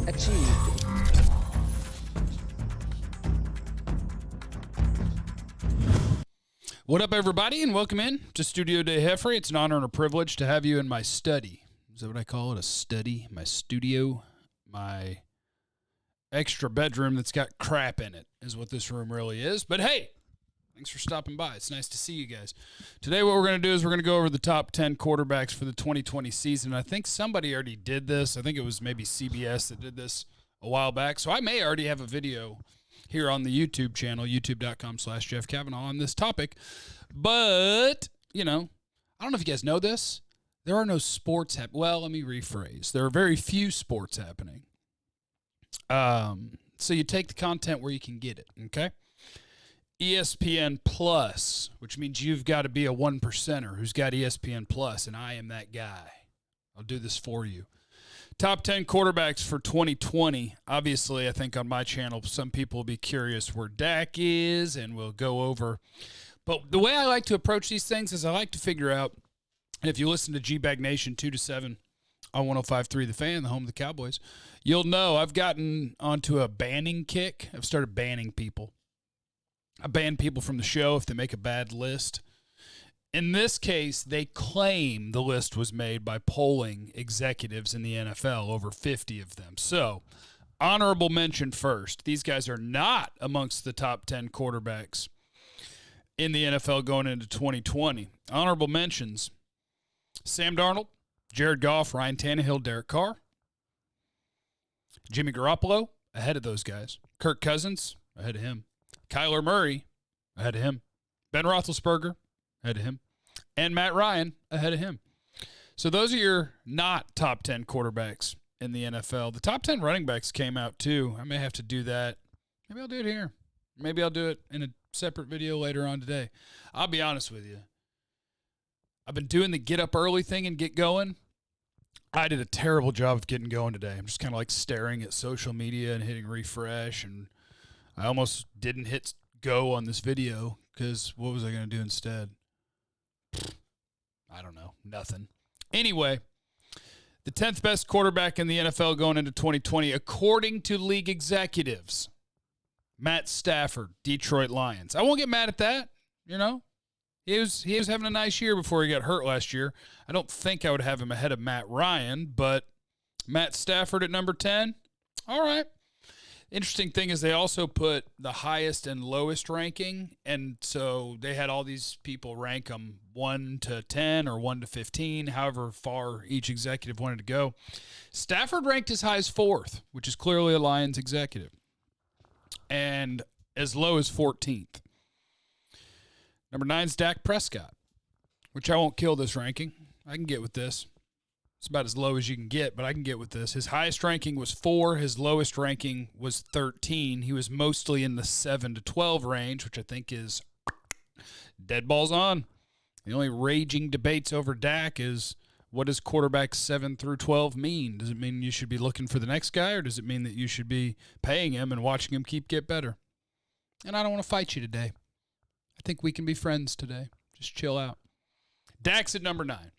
achieved. What up, everybody, and welcome in to Studio Day Jeffrey. It's an honor and a privilege to have you in my study. Is that what I call it? A study? My studio? My extra bedroom that's got crap in it is what this room really is. But hey, thanks for stopping by. It's nice to see you guys. Today what we're going to do is we're going to go over the top 10 quarterbacks for the 2020 season. I think somebody already did this. I think it was maybe CBS that did this a while back. So I may already have a video here on the YouTube channel, youtube.com/Jeff Kavanaugh, on this topic. But, you know, I don't know if you guys know this. There are no sports well, let me rephrase. There are very few sports happening. So you take the content where you can get it, okay? ESPN Plus, which means you've got to be a one percenter who's got ESPN Plus, and I am that guy. I'll do this for you. Top 10 quarterbacks for 2020. Obviously, I think on my channel, some people will be curious where Dak is, and we'll go over. But the way I like to approach these things is I like to figure out, and if you listen to G-Bag Nation 2 to 7 on 105.3 The Fan, the home of the Cowboys, you'll know I've gotten onto a banning kick. I've started banning people. I ban people from the show if they make a bad list. In this case, they claim the list was made by polling executives in the NFL, over 50 of them. So, honorable mention first. These guys are not amongst the top 10 quarterbacks in the NFL going into 2020. Honorable mentions: Sam Darnold, Jared Goff, Ryan Tannehill, Derek Carr, Jimmy Garoppolo, ahead of those guys. Kirk Cousins, ahead of him. Kyler Murray, ahead of him. Ben Roethlisberger, ahead of him. And Matt Ryan, ahead of him. So those are your not top 10 quarterbacks in the NFL. The top 10 running backs came out too. I may have to do that. Maybe I'll do it here. Maybe I'll do it in a separate video later on today. I'll be honest with you. I've been doing the get up early thing and get going. I did a terrible job of getting going today. I'm just kind of like staring at social media and hitting refresh, and I almost didn't hit go on this video because what was I going to do instead? I don't know. Nothing. Anyway, the 10th best quarterback in the NFL going into 2020, according to league executives, Matt Stafford, Detroit Lions. I won't get mad at that, you know. He was having a nice year before he got hurt last year. I don't think I would have him ahead of Matt Ryan, but Matt Stafford at number 10, all right. Interesting thing is they also put the highest and lowest ranking, and so they had all these people rank them 1 to 10 or 1 to 15, however far each executive wanted to go. Stafford ranked as high as 4th, which is clearly a Lions executive, and as low as 14th. Number 9 is Dak Prescott, which I won't kill this ranking. I can get with this. It's about as low as you can get, but I can get with this. His highest ranking was 4. His lowest ranking was 13. He was mostly in the 7 to 12 range, which I think is dead balls on. The only raging debates over Dak is, what does quarterback 7 through 12 mean? Does it mean you should be looking for the next guy, or does it mean that you should be paying him and watching him get better? And I don't want to fight you today. I think we can be friends today. Just chill out. Dak's at number 9.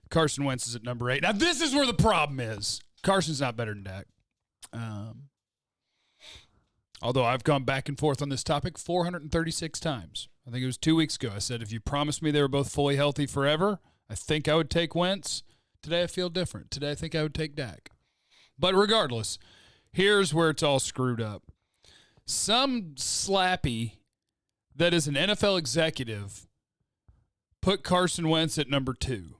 Carson Wentz is at number 8. Now, this is where the problem is. Carson's not better than Dak. Although I've gone back and forth on this topic 436 times. I think it was 2 weeks ago. I said, if you promised me they were both fully healthy forever, I think I would take Wentz. Today I feel different. Today I think I would take Dak. But regardless, here's where it's all screwed up. Some slappy that is an NFL executive put Carson Wentz at number 2.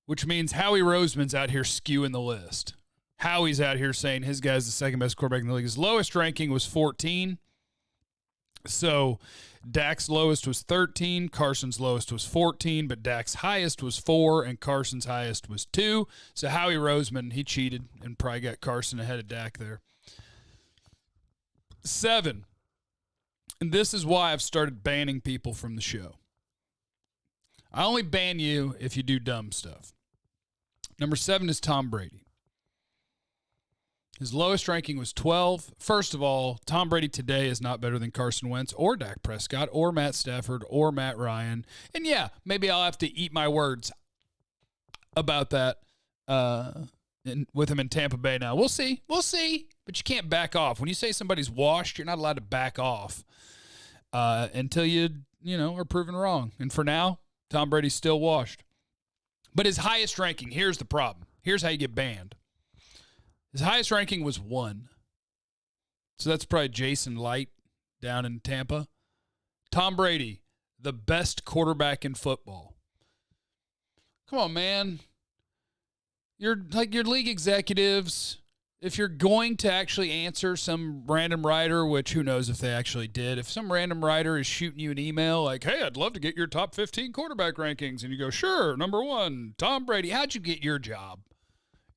Which means Howie Roseman's out here skewing the list. Howie's out here saying his guy's the second best quarterback in the league. His lowest ranking was 14. So Dak's lowest was 13. Carson's lowest was 14. But Dak's highest was 4. And Carson's highest was 2. So Howie Roseman, he cheated and probably got Carson ahead of Dak there. 7. And this is why I've started banning people from the show. I only ban you if you do dumb stuff. Number 7 is Tom Brady. His lowest ranking was 12. First of all, Tom Brady today is not better than Carson Wentz or Dak Prescott or Matt Stafford or Matt Ryan. And yeah, maybe I'll have to eat my words about that with him in Tampa Bay now. We'll see. We'll see. But you can't back off. When you say somebody's washed, you're not allowed to back off until you are proven wrong. And for now, Tom Brady's still washed. But his highest ranking, here's the problem. Here's how you get banned. His highest ranking was 1. So that's probably Jason Light down in Tampa. Tom Brady, the best quarterback in football. Come on, man. You're like your league executives. If you're going to actually answer some random writer, which who knows if they actually did, if some random writer is shooting you an email like, hey, I'd love to get your top 15 quarterback rankings, and you go, sure, number 1, Tom Brady, how'd you get your job?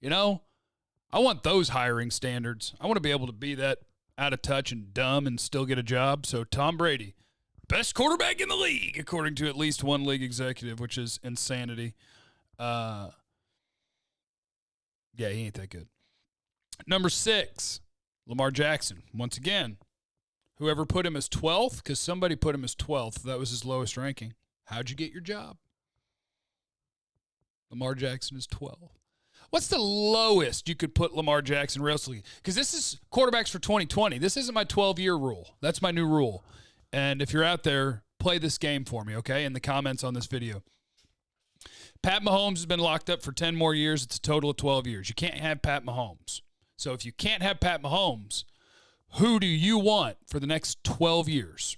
I want those hiring standards. I want to be able to be that out of touch and dumb and still get a job. So Tom Brady, best quarterback in the league, according to at least one league executive, which is insanity. Yeah, he ain't that good. Number 6, Lamar Jackson. Once again, whoever put him as 12th, because somebody put him as 12th, that was his lowest ranking. How'd you get your job? Lamar Jackson is 12. What's the lowest you could put Lamar Jackson realistically? Because this is quarterbacks for 2020. This isn't my 12-year rule. That's my new rule. And if you're out there, play this game for me, okay, in the comments on this video. Pat Mahomes has been locked up for 10 more years. It's a total of 12 years. You can't have Pat Mahomes. So if you can't have Pat Mahomes, who do you want for the next 12 years?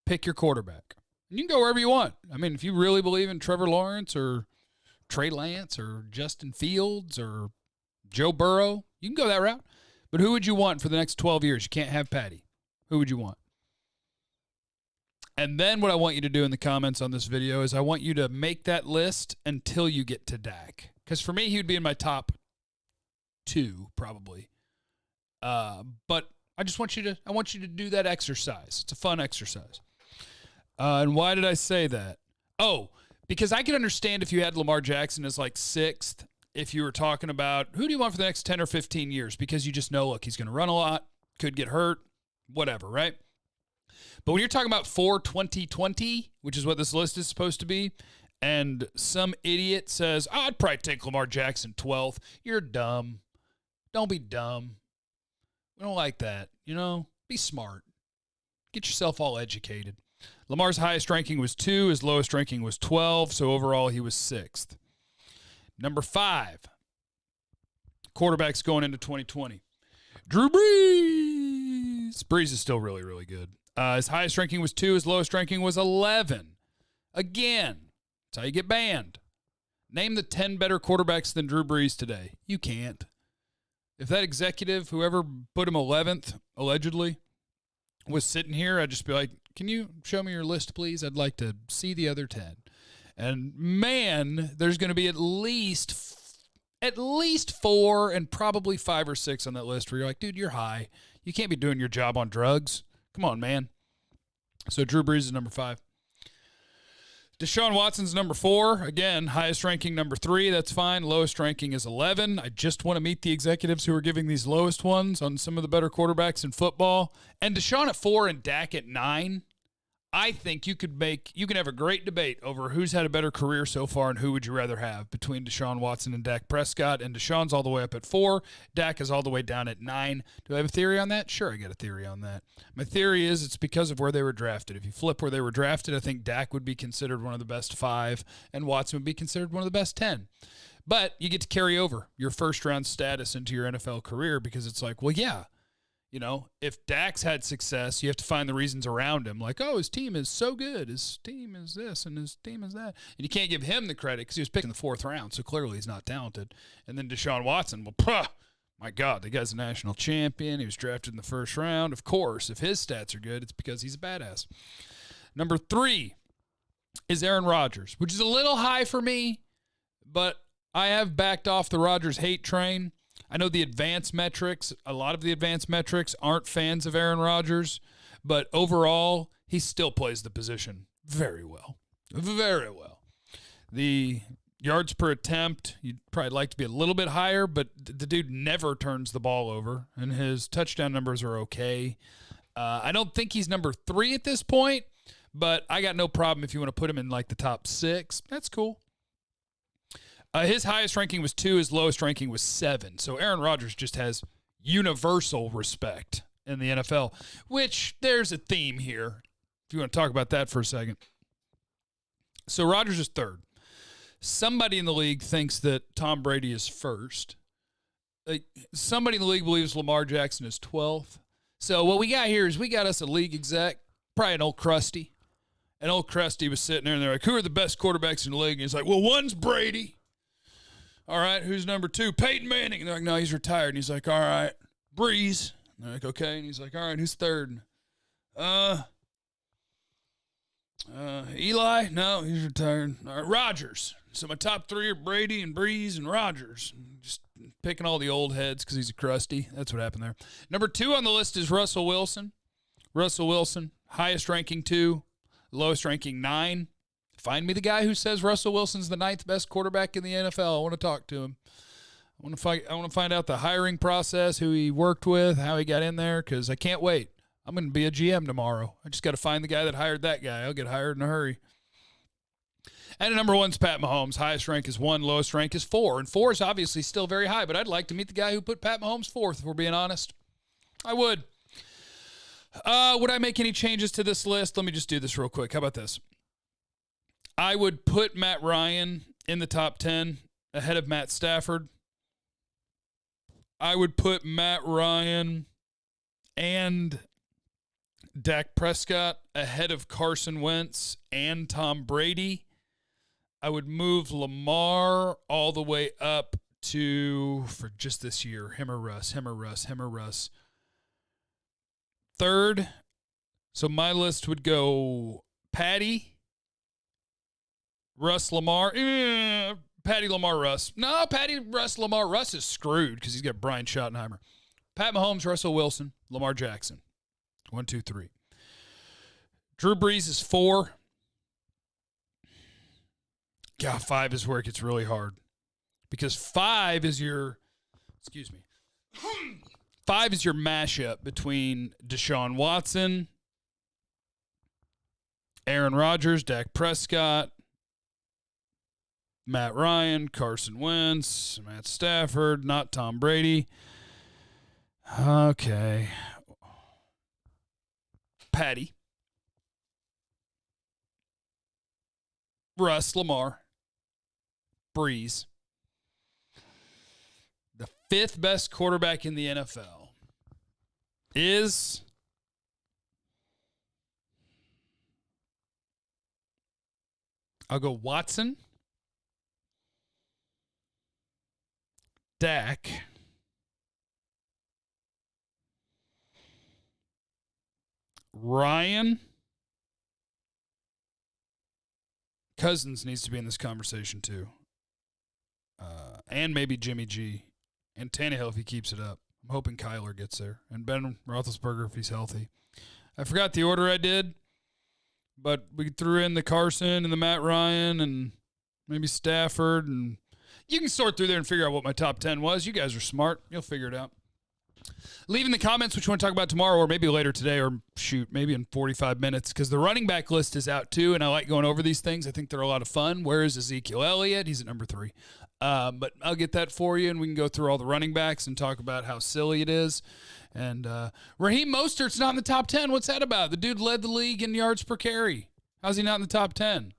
Pick your quarterback. And you can go wherever you want. I mean, if you really believe in Trevor Lawrence or Trey Lance or Justin Fields or Joe Burrow, you can go that route. But who would you want for the next 12 years? You can't have Patty. Who would you want? And then what I want you to do in the comments on this video is I want you to make that list until you get to Dak. Because for me, he would be in my top 2 probably. But I just want you to do that exercise. It's a fun exercise. And why did I say that? Oh, because I could understand if you had Lamar Jackson as like 6th, if you were talking about who do you want for the next 10 or 15 years, because you just know, look, he's going to run a lot, could get hurt, whatever, right? But when you're talking about 2020, which is what this list is supposed to be, and some idiot says, oh, I'd probably take Lamar Jackson 12th, you're dumb. Don't be dumb. We don't like that, Be smart. Get yourself all educated. Lamar's highest ranking was 2. His lowest ranking was 12. So overall, he was 6th. Number 5, quarterbacks going into 2020. Drew Brees. Brees is still really, really good. His highest ranking was 2. His lowest ranking was 11. Again, that's how you get banned. Name the 10 better quarterbacks than Drew Brees today. You can't. If that executive, whoever put him 11th, allegedly, was sitting here, I'd just be like, can you show me your list, please? I'd like to see the other 10. And, man, there's going to be at least 4 and probably 5 or 6 on that list where you're like, dude, you're high. You can't be doing your job on drugs. Come on, man. So Drew Brees is number 5. Deshaun Watson's number 4. Again, highest ranking number 3. That's fine. Lowest ranking is 11. I just want to meet the executives who are giving these lowest ones on some of the better quarterbacks in football. And Deshaun at 4 and Dak at 9. I think you can have a great debate over who's had a better career so far and who would you rather have between Deshaun Watson and Dak Prescott. And Deshaun's all the way up at 4. Dak is all the way down at 9. Do I have a theory on that? Sure, I got a theory on that. My theory is it's because of where they were drafted. If you flip where they were drafted, I think Dak would be considered one of the best 5 and Watson would be considered one of the best 10. But you get to carry over your first-round status into your NFL career because it's like, well, yeah. If Dak's had success, you have to find the reasons around him. Like, oh, his team is so good. His team is this and his team is that. And you can't give him the credit because he was picked in the 4th round, so clearly he's not talented. And then Deshaun Watson, well, my God, the guy's a national champion. He was drafted in the 1st round. Of course, if his stats are good, it's because he's a badass. Number 3 is Aaron Rodgers, which is a little high for me, but I have backed off the Rodgers hate train. I know the advanced metrics, a lot of the advanced metrics aren't fans of Aaron Rodgers, but overall, he still plays the position very well. Very well. The yards per attempt, you'd probably like to be a little bit higher, but the dude never turns the ball over, and his touchdown numbers are okay. I don't think he's number 3 at this point, but I got no problem if you want to put him in like the top 6. That's cool. His highest ranking was 2. His lowest ranking was 7. So Aaron Rodgers just has universal respect in the NFL, which there's a theme here, if you want to talk about that for a second. So Rodgers is 3rd. Somebody in the league thinks that Tom Brady is 1st. Somebody in the league believes Lamar Jackson is 12th. So what we got here is we got us a league exec, probably an old Krusty. And old Krusty was sitting there, and they're like, who are the best quarterbacks in the league? And he's like, well, one's Brady. All right, who's number 2? Peyton Manning. And they're like, no, he's retired. And he's like, all right, Breeze. And they're like, okay. And he's like, all right, who's 3rd? Eli? No, he's retired. All right, Rodgers. So my top 3 are Brady and Breeze and Rodgers. Just picking all the old heads because he's a Krusty. That's what happened there. Number 2 on the list is Russell Wilson. Russell Wilson, highest ranking 2, lowest ranking 9. Find me the guy who says Russell Wilson's the 9th best quarterback in the NFL. I want to talk to him. I want to find out the hiring process, who he worked with, how he got in there, because I can't wait. I'm going to be a GM tomorrow. I just got to find the guy that hired that guy. I'll get hired in a hurry. And number 1's Pat Mahomes. Highest rank is 1, lowest rank is 4. And 4 is obviously still very high, but I'd like to meet the guy who put Pat Mahomes 4th, if we're being honest. I would. Would I make any changes to this list? Let me just do this real quick. How about this? I would put Matt Ryan in the top 10 ahead of Matt Stafford. I would put Matt Ryan and Dak Prescott ahead of Carson Wentz and Tom Brady. I would move Lamar all the way up to, for just this year, him or Russ. 3rd. So my list would go Patty, Russ, Lamar. Patty, Lamar, Russ. No, Patty, Russ, Lamar. Russ is screwed because he's got Brian Schottenheimer. Pat Mahomes, Russell Wilson, Lamar Jackson. 1, 2, 3. Drew Brees is 4. God, 5 is where it gets really hard. Because 5 is your, 5 is your mashup between Deshaun Watson, Aaron Rodgers, Dak Prescott, Matt Ryan, Carson Wentz, Matt Stafford, not Tom Brady. Okay. Patty, Russ, Lamar, Breeze. The 5th best quarterback in the NFL is I'll go Watson, Dak, Ryan. Cousins needs to be in this conversation too. And maybe Jimmy G. And Tannehill if he keeps it up. I'm hoping Kyler gets there. And Ben Roethlisberger if he's healthy. I forgot the order I did, but we threw in the Carson and the Matt Ryan and maybe Stafford. And you can sort through there and figure out what my top 10 was. You guys are smart. You'll figure it out. Leave in the comments what you want to talk about tomorrow or maybe later today or maybe in 45 minutes because the running back list is out too, and I like going over these things. I think they're a lot of fun. Where is Ezekiel Elliott? He's at number 3. But I'll get that for you, and we can go through all the running backs and talk about how silly it is. And Raheem Mostert's not in the top 10. What's that about? The dude led the league in yards per carry. How's he not in the top 10?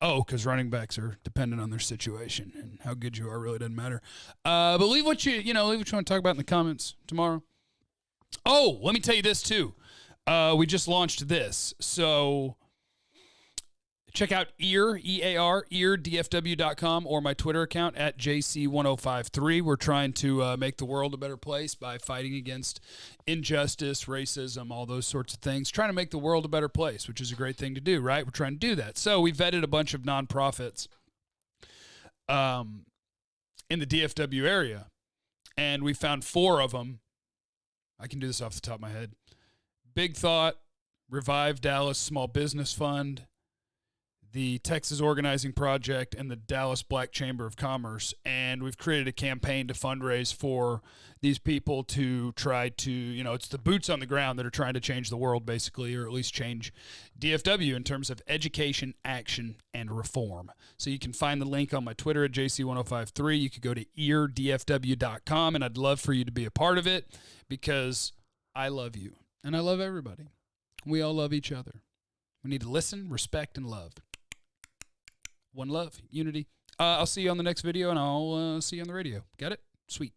Oh, because running backs are dependent on their situation, and how good you are really doesn't matter. But leave what you want to talk about in the comments tomorrow. Oh, let me tell you this too. We just launched this, so check out ear eardfw.com or my Twitter account at JC1053. We're trying to make the world a better place by fighting against injustice, racism, all those sorts of things. Trying to make the world a better place, which is a great thing to do, right? We're trying to do that. So we vetted a bunch of nonprofits in the DFW area, and we found 4 of them. I can do this off the top of my head. Big Thought, Revive Dallas Small Business Fund, the Texas Organizing Project, and the Dallas Black Chamber of Commerce. And we've created a campaign to fundraise for these people to try to, it's the boots on the ground that are trying to change the world, basically, or at least change DFW in terms of education, action, and reform. So you can find the link on my Twitter at JC1053. You could go to eardfw.com, and I'd love for you to be a part of it because I love you, and I love everybody. We all love each other. We need to listen, respect, and love. One love, unity. I'll see you on the next video, and I'll see you on the radio. Got it? Sweet.